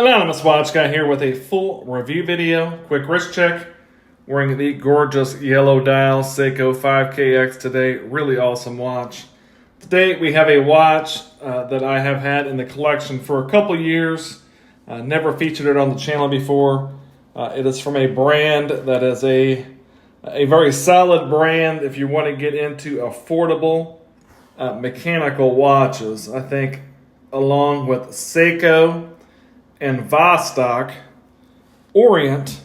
Anonymous Watch Guy here with a full review video. Quick wrist check. Wearing the gorgeous yellow dial Seiko 5KX today. Really awesome watch. Today we have a watch that I have had in the collection for a couple years. Never featured it on the channel before. It is from a brand that is a very solid brand if you want to get into affordable mechanical watches. I think along with Seiko and Vostok, Orient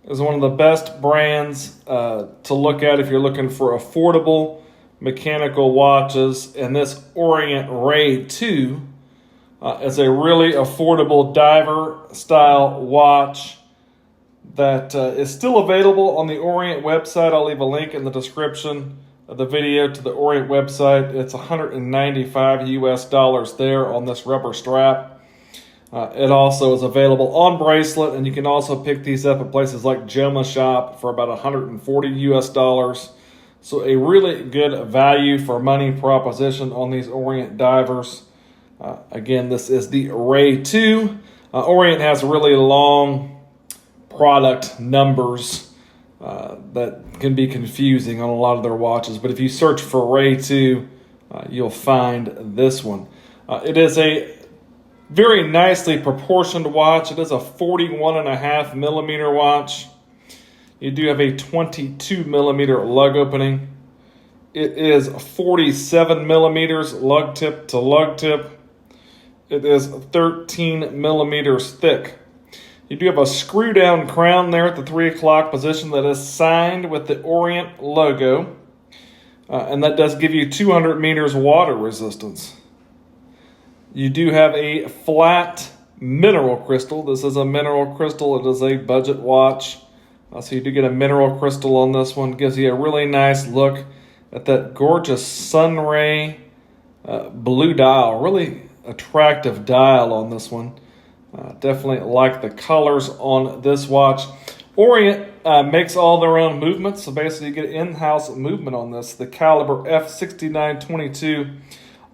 is one of the best brands to look at if you're looking for affordable mechanical watches. And this Orient Ray 2 is a really affordable diver style watch that is still available on the Orient website. I'll leave a link in the description of the video to the Orient website. It's $195 US there on this rubber strap. It also is available on bracelet, and you can also pick these up at places like Joma Shop for about $140 US. So a really good value for money proposition on these Orient divers. Again, this is the Ray 2. Orient has really long product numbers that can be confusing on a lot of their watches. But if you search for Ray 2, you'll find this one. It is a very nicely proportioned watch. It is a 41.5 millimeter watch. You do have a 22 millimeter lug opening. It is 47 millimeters lug tip to lug tip. It is 13 millimeters thick. You do have a screw down crown there at the 3 o'clock position that is signed with the Orient logo. And that does give you 200 meters water resistance. You do have a flat mineral crystal. This is a mineral crystal. It is a budget watch. So you do get a mineral crystal on this one. Gives you a really nice look at that gorgeous sunray blue dial. Really attractive dial on this one. Definitely like the colors on this watch. Orient makes all their own movements. So basically you get in-house movement on this. The caliber F6922.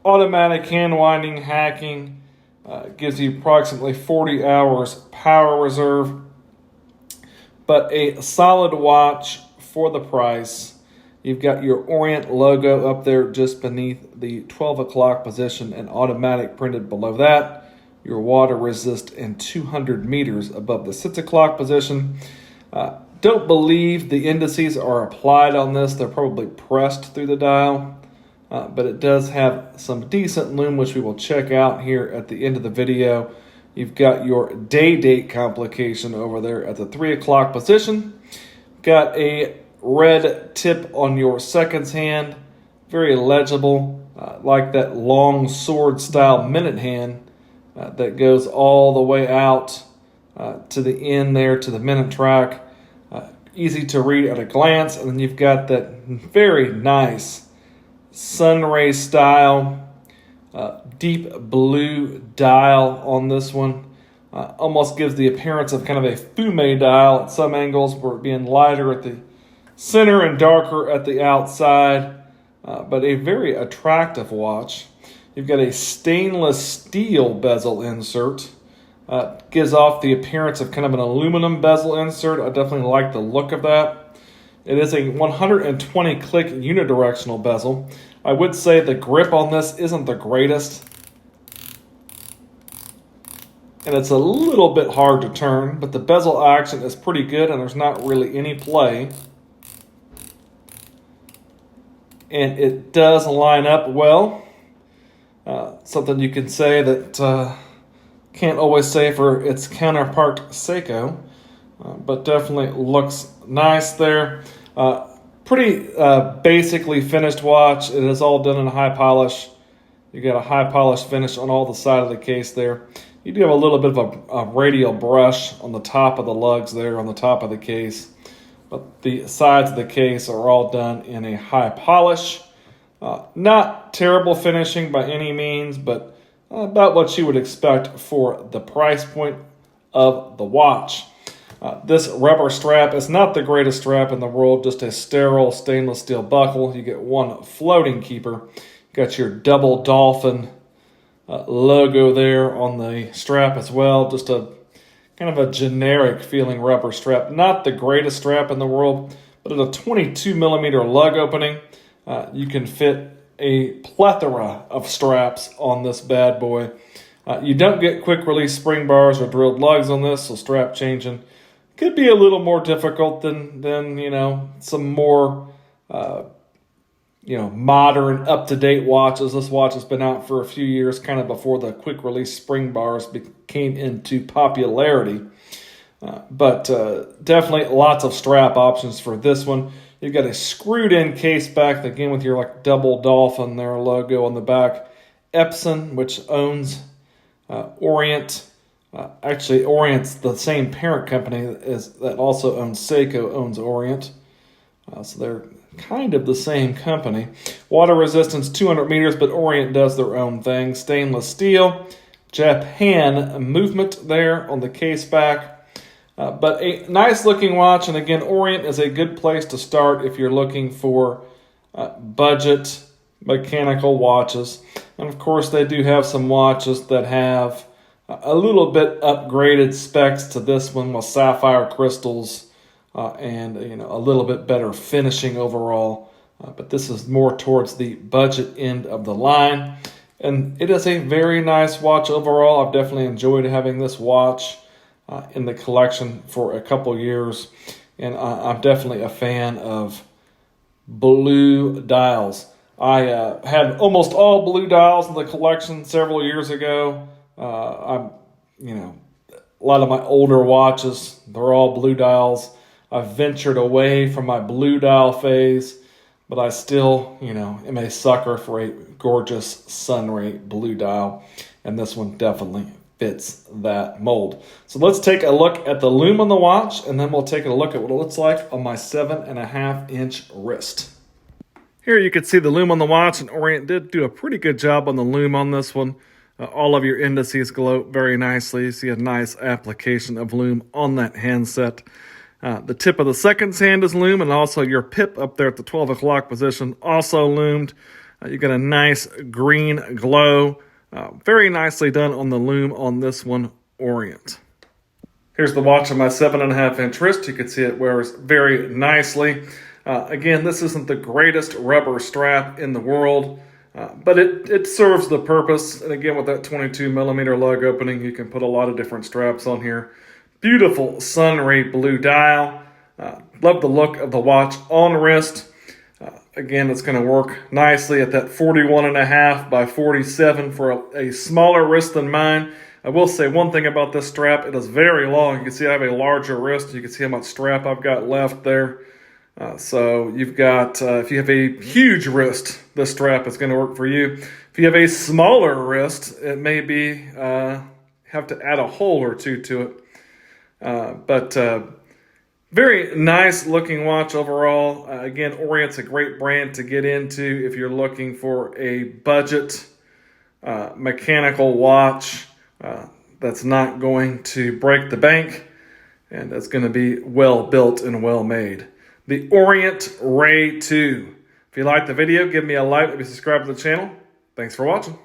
Automatic hand winding hacking, gives you approximately 40 hours power reserve, but a solid watch for the price. You've got your Orient logo up there just beneath the 12 o'clock position and automatic printed below that. Your water resist and 200 meters above the 6 o'clock position. Don't believe the indices are applied on this. They're probably pressed through the dial. But it does have some decent lume, which we will check out here at the end of the video. You've got your day date complication over there at the 3 o'clock position. Got a red tip on your seconds hand. Very legible, like that long sword style minute hand that goes all the way out to the end there to the minute track. Easy to read at a glance. And then you've got that very nice sunray style deep blue dial on this one. Almost gives the appearance of kind of a fume dial at some angles, where it being lighter at the center and darker at the outside, but a very attractive watch. You've got a stainless steel bezel insert. Gives off the appearance of kind of an aluminum bezel insert. I definitely like the look of that. It is a 120 click unidirectional bezel. I would say the grip on this isn't the greatest. And it's a little bit hard to turn, but the bezel action is pretty good and there's not really any play. And it does line up well. Something you can say that can't always say for its counterpart Seiko. But definitely looks nice there. Pretty basically finished watch. It is all done in high polish. You got a high polish finish on all the side of the case there. You do have a little bit of a radial brush on the top of the lugs there, on the top of the case. But the sides of the case are all done in a high polish. Not terrible finishing by any means, but about what you would expect for the price point of the watch. This rubber strap is not the greatest strap in the world, just a sterile stainless steel buckle. You get one floating keeper. Got your double dolphin logo there on the strap as well. Just a kind of a generic feeling rubber strap. Not the greatest strap in the world, but at a 22 millimeter lug opening, you can fit a plethora of straps on this bad boy. You don't get quick release spring bars or drilled lugs on this, so strap changing could be a little more difficult than some more modern, up-to-date watches. This watch has been out for a few years, kind of before the quick-release spring bars came into popularity. But definitely lots of strap options for this one. You've got a screwed-in case back, again with your double dolphin there logo on the back. Epson, which owns Orient. Actually, Orient's the same parent company that also owns Seiko, owns Orient. So they're kind of the same company. Water resistance 200 meters, but Orient does their own thing. Stainless steel, Japan movement there on the case back. But a nice looking watch, and again, Orient is a good place to start if you're looking for budget mechanical watches. And of course, they do have some watches that have a little bit upgraded specs to this one with sapphire crystals and a little bit better finishing overall. But this is more towards the budget end of the line. And it is a very nice watch overall. I've definitely enjoyed having this watch in the collection for a couple years. And I'm definitely a fan of blue dials. I had almost all blue dials in the collection several years ago. A lot of my older watches, they're all blue dials. I've ventured away from my blue dial phase, but I still, am a sucker for a gorgeous Sunray blue dial, and this one definitely fits that mold. So let's take a look at the lume on the watch, and then we'll take a look at what it looks like on my 7.5-inch wrist. Here you can see the lume on the watch, and Orient did do a pretty good job on the lume on this one. All of your indices glow very nicely. You see a nice application of lume on that handset. The tip of the second hand is lume, and also your pip up there at the 12 o'clock position also lumed. You got a nice green glow. Very nicely done on the lume on this one, Orient. Here's the watch on my 7.5-inch wrist. You can see it wears very nicely. Again, this isn't the greatest rubber strap in the world, but it serves the purpose. And again, with that 22 millimeter lug opening, you can put a lot of different straps on here. Beautiful Sunray blue dial. Love the look of the watch on wrist. Again, it's going to work nicely at that 41.5 by 47 for a smaller wrist than mine. I will say one thing about this strap. It is very long. You can see I have a larger wrist. You can see how much strap I've got left there. So you've got, if you have a huge wrist, this strap is going to work for you. If you have a smaller wrist, it may be, have to add a hole or two to it. But very nice looking watch overall. Again, Orient's a great brand to get into if you're looking for a budget mechanical watch that's not going to break the bank and that's going to be well built and well made. The Orient Ray 2. If you liked the video, give me a like, maybe subscribe to the channel. Thanks for watching.